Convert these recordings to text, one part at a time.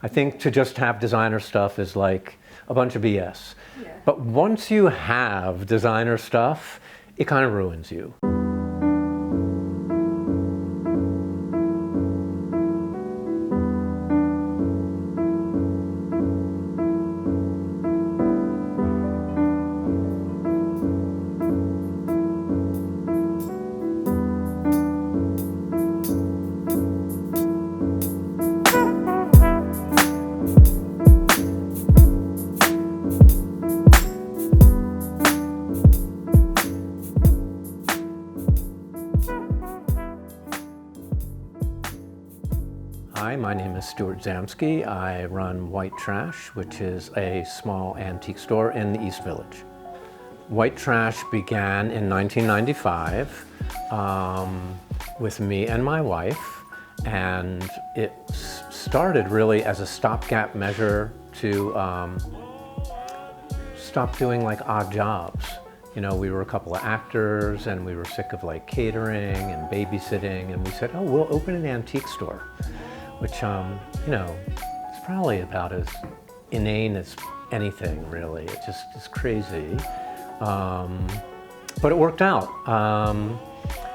I think to just have designer stuff is like a bunch of BS. Yeah. But once you have designer stuff, it kind of ruins you. Hi, my name is Stuart Zamsky. I run White Trash, which is a small antique store in the East Village. White Trash began in 1995 with me and my wife, and it started really as a stopgap measure to stop doing like odd jobs. You know, we were a couple of actors and we were sick of like catering and babysitting, and we said, oh, we'll open an antique store. Which, you know, it's probably about as inane as anything, really. It just is crazy. But it worked out.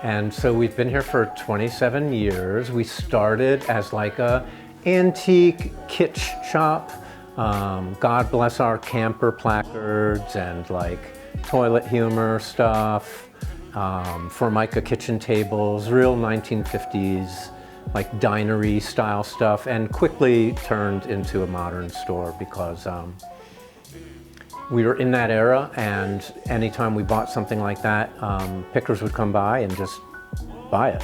And so we've been here for 27 years. We started as like a antique kitsch shop. God bless our camper placards and like toilet humor stuff, Formica kitchen tables, real 1950s. Like dinery style stuff, and quickly turned into a modern store because we were in that era, and anytime we bought something like that, pickers would come by and just buy it.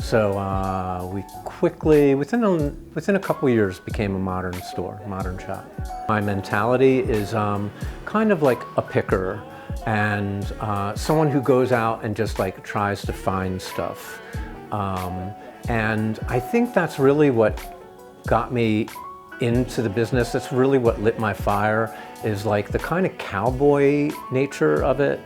So we quickly, within a couple years, became a modern store, modern shop. My mentality is kind of like a picker and someone who goes out and just like tries to find stuff. And I think that's really what got me into the business. That's really what lit my fire, is like the kind of cowboy nature of it,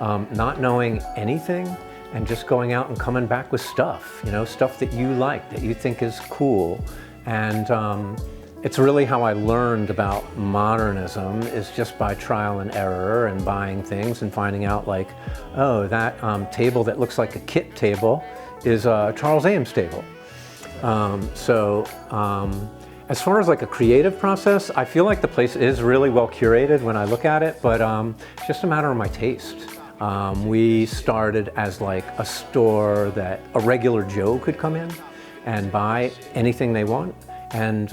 not knowing anything and just going out and coming back with stuff, you know, stuff that you like, that you think is cool. And it's really how I learned about modernism, is just by trial and error and buying things and finding out like, oh, that table that looks like a kit table is Charles Ames table. As far as like a creative process, I feel like the place is really well curated when I look at it, but it's just a matter of my taste. We started as like a store that a regular Joe could come in and buy anything they want, and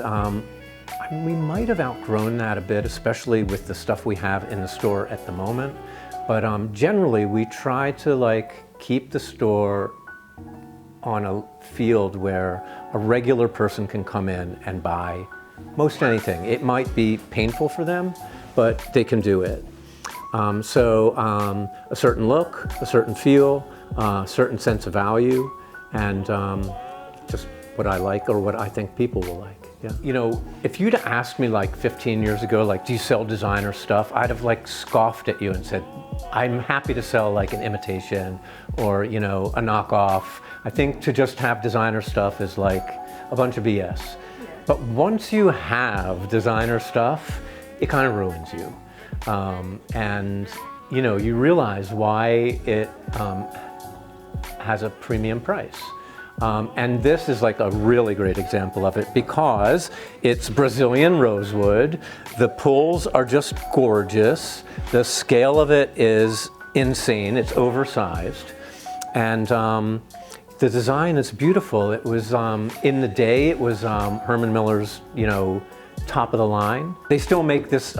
we might have outgrown that a bit, especially with the stuff we have in the store at the moment. But generally, we try to like keep the store on a field where a regular person can come in and buy most anything. It might be painful for them, but they can do it. A certain look, a certain feel, a certain sense of value, and just what I like or what I think people will like. Yeah. You know, if you'd asked me like 15 years ago, like, do you sell designer stuff? I'd have like scoffed at you and said, I'm happy to sell like an imitation or, you know, a knockoff. I think to just have designer stuff is like a bunch of BS. Yeah. But once you have designer stuff, it kind of ruins you. And, you know, you realize why it has a premium price. And this is like a really great example of it because it's Brazilian rosewood. The pulls are just gorgeous. The scale of it is insane. It's oversized. And the design is beautiful. It was, in the day, it was Herman Miller's, you know, top of the line. They still make this,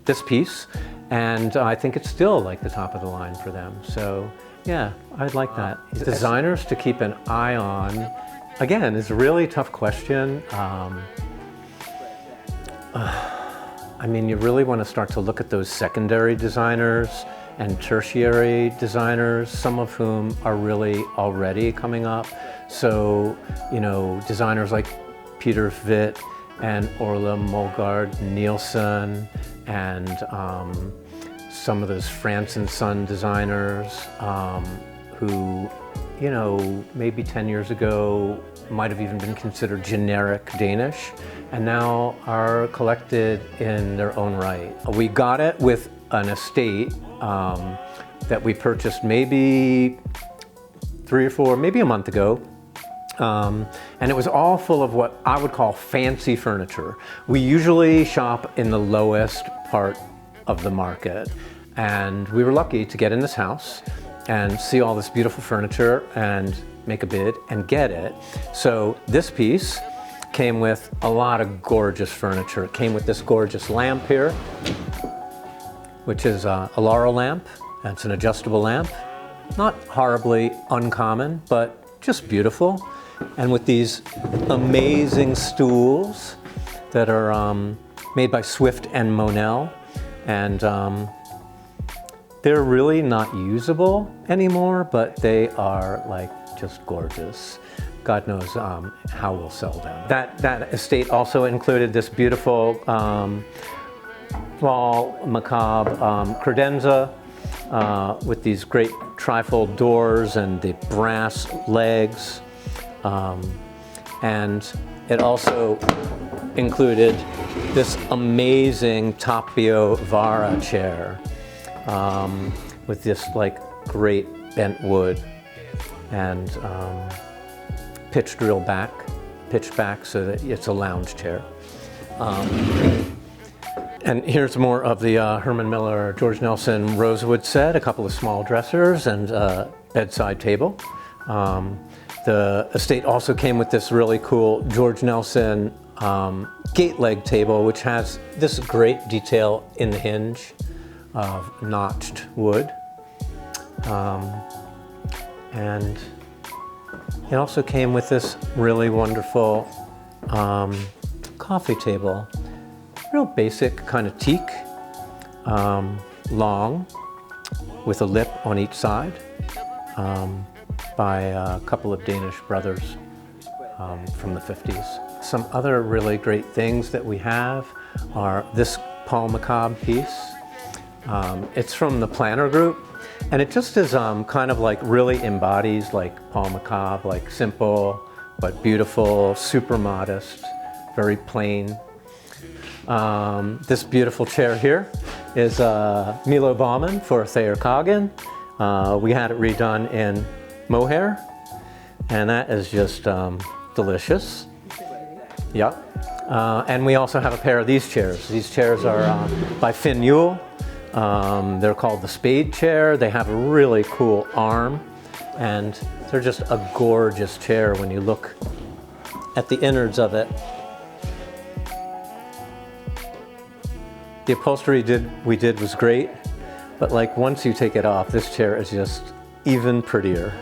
this piece, and I think it's still like the top of the line for them. So. Yeah, I'd like that. Designers to keep an eye on, again, is a really tough question. I mean, you really want to start to look at those secondary designers and tertiary designers, some of whom are really already coming up. So, you know, designers like Peter Witt and Orla Molgaard Nielsen and some of those France and Son designers who, you know, maybe 10 years ago might have even been considered generic Danish, and now are collected in their own right. We got it with an estate that we purchased maybe 3 or 4, maybe a month ago. And it was all full of what I would call fancy furniture. We usually shop in the lowest part of the market, and we were lucky to get in this house and see all this beautiful furniture and make a bid and get it. So this piece came with a lot of gorgeous furniture. It came with this gorgeous lamp here, which is a Laurel lamp. It's an adjustable lamp. Not horribly uncommon, but just beautiful. And with these amazing stools that are made by Swift and Monell. And they're really not usable anymore, but they are like just gorgeous. God knows how we'll sell them. That estate also included this beautiful Paul macabre credenza with these great trifold doors and the brass legs. And it also included this amazing Tapio Vara chair with this like great bent wood and pitch back so that it's a lounge chair. And here's more of the Herman Miller, George Nelson rosewood set, a couple of small dressers and a bedside table. The estate also came with this really cool George Nelson gate leg table, which has this great detail in the hinge of notched wood. And it also came with this really wonderful coffee table. Real basic kind of teak, long, with a lip on each side, by a couple of Danish brothers from the 50s. Some other really great things that we have are this Paul macabre piece. It's from the Planner Group, and it just is kind of like really embodies like Paul macabre, like simple but beautiful, super modest, very plain. This beautiful chair here is Milo Baumann for Thayer Coggin. We had it redone in mohair, and that is just delicious. Yep. And we also have a pair of these chairs. These chairs are by Finn Newell. They're called the Spade chair. They have a really cool arm, and they're just a gorgeous chair when you look at the innards of it. The upholstery we did was great, but like once you take it off, this chair is just even prettier.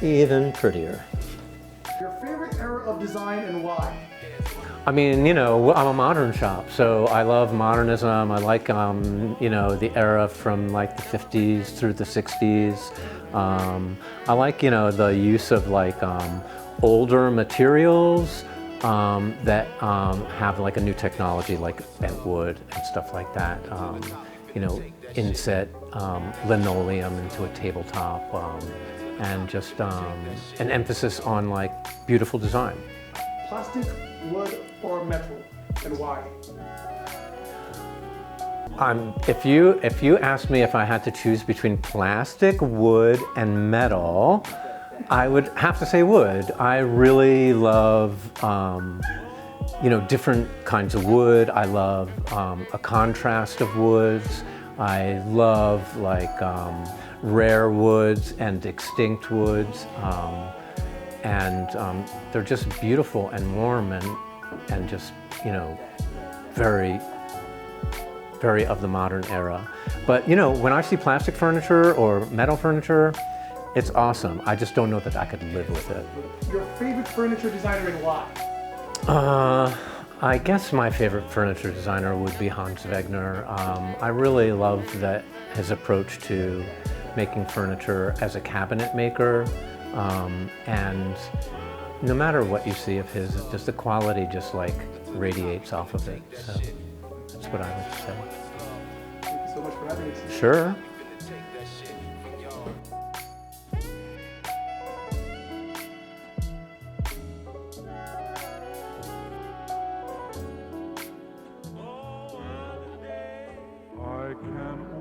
Even prettier. Your favorite era of design and why? I mean, you know, I'm a modern shop, so I love modernism. I like, you know, the era from like the 50s through the 60s. I like, you know, the use of like older materials that have like a new technology, like bent wood and stuff like that. You know, inset linoleum into a tabletop, and just an emphasis on like beautiful design. Plastic, wood, or metal, and why? If you asked me if I had to choose between plastic, wood, and metal, I would have to say wood. I really love, you know, different kinds of wood. I love a contrast of woods. I love like rare woods and extinct woods, and they're just beautiful and warm and just, you know, very, very of the modern era. But you know, when I see plastic furniture or metal furniture, it's awesome. I just don't know that I could live with it. Your favorite furniture designer and why? I guess my favorite furniture designer would be Hans Wegner. I really love his approach to making furniture as a cabinet maker, and no matter what you see of his, just the quality just like radiates off of it. So that's what I would say. Thank you so much for having us. Sure. I can